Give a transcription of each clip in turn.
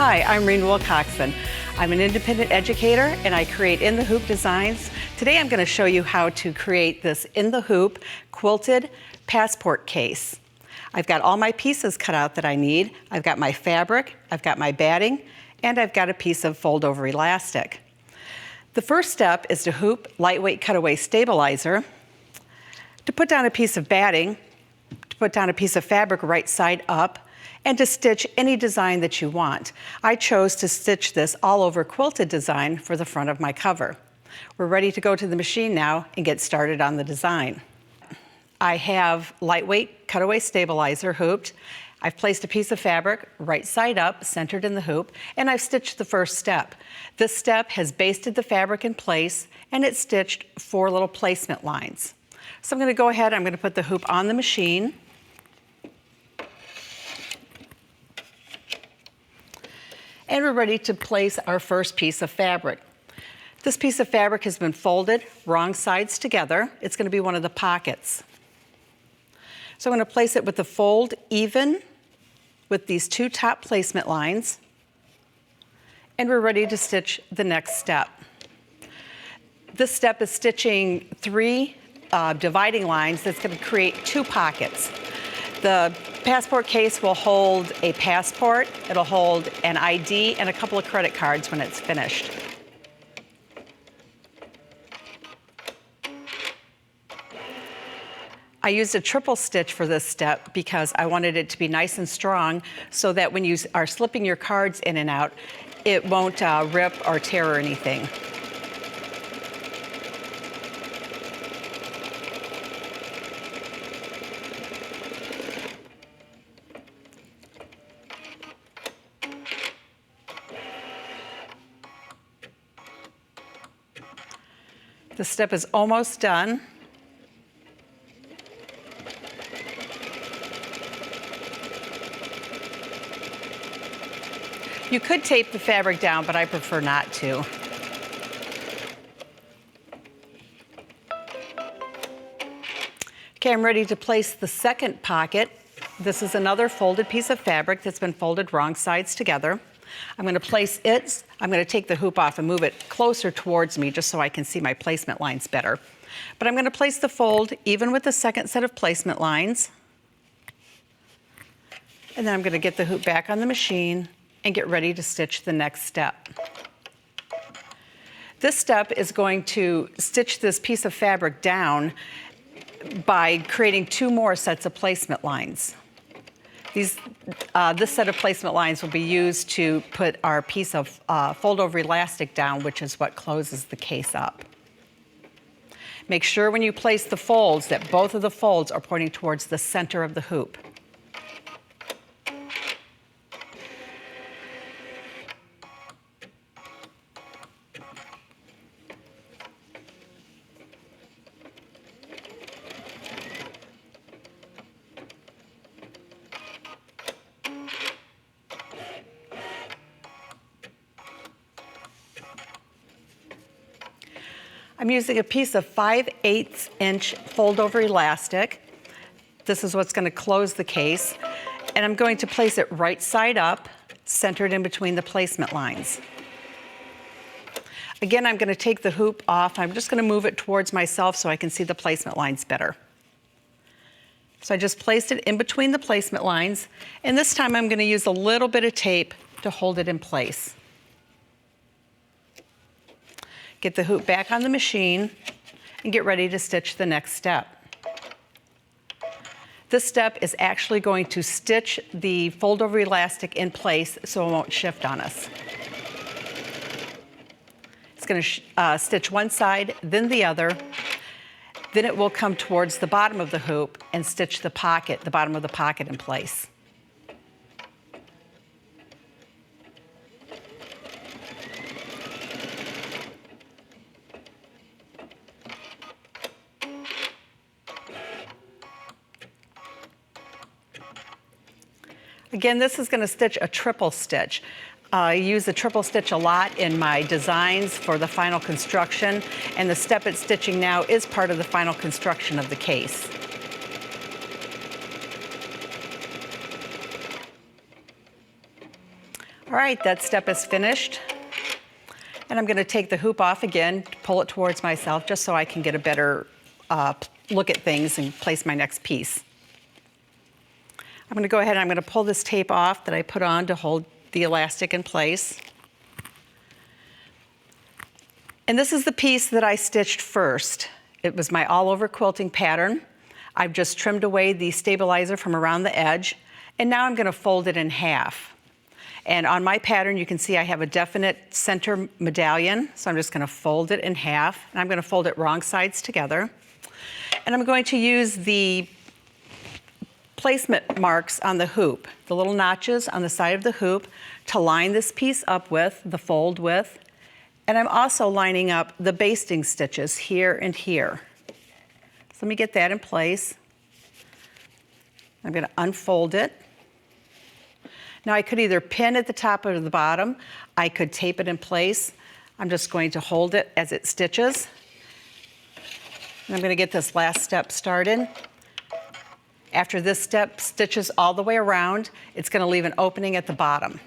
Hi, I'm Reen Wilcoxson. I'm an independent educator and I create in the hoop designs. Today I'm going to show you how to create this in the hoop quilted passport case. I've got all my pieces cut out that I need. I've got my fabric, I've got my batting, and I've got a piece of fold over elastic. The first step is to hoop lightweight cutaway stabilizer, to put down a piece of batting, to put down a piece of fabric right side up, and to stitch any design that you want. I chose to stitch this all over quilted design for the front of my cover. We're ready to go to the machine now and get started on the design. I have lightweight cutaway stabilizer hooped. I've placed a piece of fabric right side up, centered in the hoop, and I've stitched the first step. This step has basted the fabric in place and it's stitched 4 little placement lines. So I'm going to go ahead, I'm going to put the hoop on the machine. And we're ready to place our first piece of fabric. This piece of fabric has been folded wrong sides together. It's going to be one of the pockets. So I'm going to place it with the fold even with these 2 top placement lines. And we're ready to stitch the next step. This step is stitching 3 dividing lines that's going to create 2 pockets. The passport case will hold a passport, it'll hold an ID, and a couple of credit cards when it's finished. I used a triple stitch for this step because I wanted it to be nice and strong so that when you are slipping your cards in and out, it won't rip or tear or anything. This step is almost done. You could tape the fabric down, but I prefer not to. Okay, I'm ready to place the second pocket. This is another folded piece of fabric that's been folded wrong sides together. I'm going to place it, I'm going to take the hoop off and move it closer towards me just so I can see my placement lines better. But I'm going to place the fold even with the second set of placement lines. And then I'm going to get the hoop back on the machine and get ready to stitch the next step. This step is going to stitch this piece of fabric down by creating 2 more sets of placement lines. This set of placement lines will be used to put our piece of fold over elastic down, which is what closes the case up. Make sure when you place the folds that both of the folds are pointing towards the center of the hoop. I'm using a piece of 5/8 inch fold over elastic. This is what's going to close the case. And I'm going to place it right side up, centered in between the placement lines. Again, I'm going to take the hoop off. I'm just going to move it towards myself so I can see the placement lines better. So I just placed it in between the placement lines. And this time I'm going to use a little bit of tape to hold it in place. Get the hoop back on the machine and get ready to stitch the next step. This step is actually going to stitch the fold over elastic in place so it won't shift on us. It's going to stitch one side, then the other. Then it will come towards the bottom of the hoop and stitch the pocket, the bottom of the pocket in place. Again, this is going to stitch a triple stitch. I use the triple stitch a lot in my designs for the final construction, and the step it's stitching now is part of the final construction of the case. All right, that step is finished. And I'm gonna take the hoop off again, pull it towards myself, just so I can get a better look at things and place my next piece. I'm gonna go ahead and I'm gonna pull this tape off that I put on to hold the elastic in place. And this is the piece that I stitched first. It was my all-over quilting pattern. I've just trimmed away the stabilizer from around the edge, and now I'm gonna fold it in half. And on my pattern, you can see I have a definite center medallion, so I'm just gonna fold it in half, and I'm gonna fold it wrong sides together. And I'm going to use the placement marks on the hoop, the little notches on the side of the hoop, to line this piece up with, the fold with. And I'm also lining up the basting stitches here and here. So let me get that in place. I'm gonna unfold it. Now I could either pin at the top or the bottom. I could tape it in place. I'm just going to hold it as it stitches. And I'm gonna get this last step started. After this step stitches all the way around, it's gonna leave an opening at the bottom.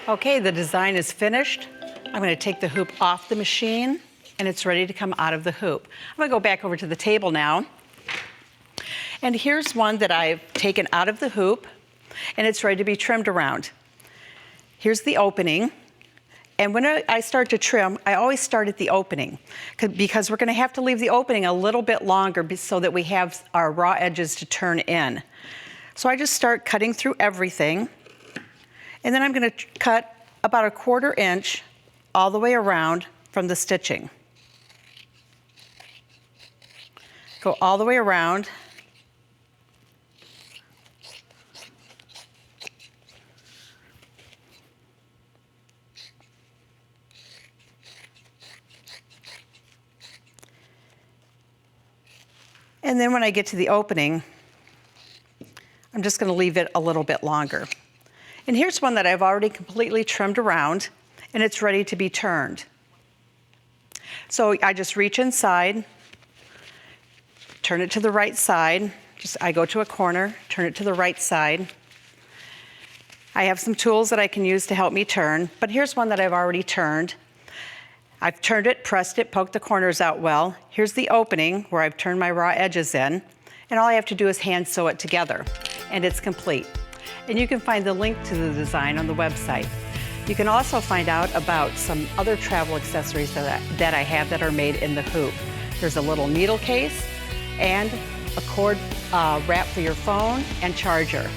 Okay, the design is finished. I'm gonna take the hoop off the machine and it's ready to come out of the hoop. I'm gonna go back over to the table now. And here's one that I've taken out of the hoop and it's ready to be trimmed around. Here's the opening. And when I start to trim, I always start at the opening because we're gonna have to leave the opening a little bit longer so that we have our raw edges to turn in. So I just start cutting through everything. And then I'm gonna cut about a 1/4 inch all the way around from the stitching. Go all the way around. And then when I get to the opening, I'm just gonna leave it a little bit longer. And here's one that I've already completely trimmed around and it's ready to be turned. So I just reach inside, turn it to the right side. I go to a corner, turn it to the right side. I have some tools that I can use to help me turn, but here's one that I've already turned. I've turned it, pressed it, poked the corners out well. Here's the opening where I've turned my raw edges in, and all I have to do is hand sew it together, and it's complete. And you can find the link to the design on the website. You can also find out about some other travel accessories that I have that are made in the hoop. There's a little needle case and a cord wrap for your phone and charger.